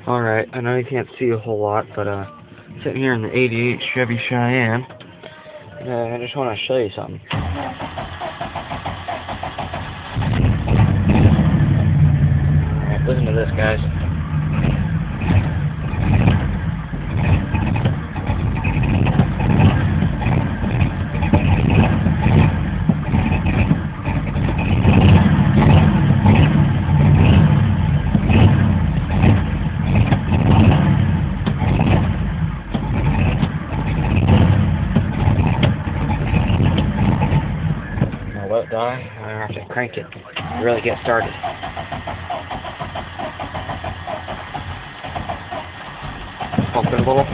Alright, I know you can't see a whole lot, but sitting here in the 88 Chevy Cheyenne, and I just want to show you something. Alright, listen to this, guys. Let it die, I have to crank it to really get started. Pump it a little.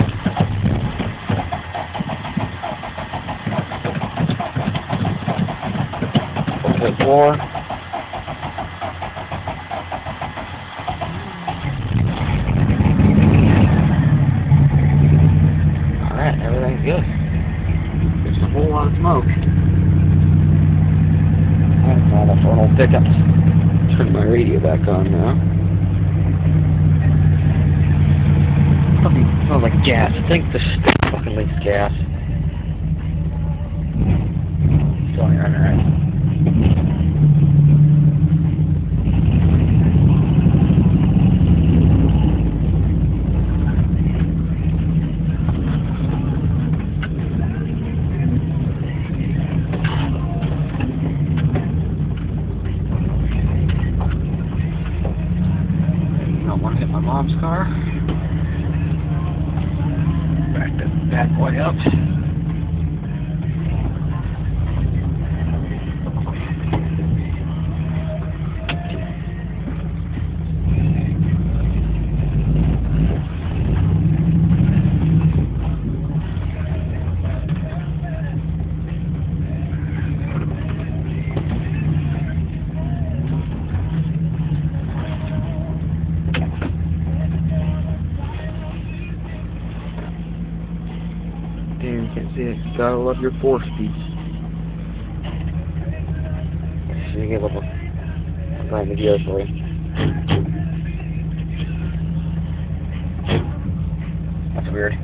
Pump it more. Alright, everything's good. There's a whole lot of smoke. All the frontal pickups. Turn my radio back on now. Fucking smells like gas. I think this fucking leaks gas. Still ain't running right. Don't want to hit my mom's car. Back that bad boy up. Damn, you can't see it. You gotta love your 4-speed. So you get a little behind the gear for you. That's weird.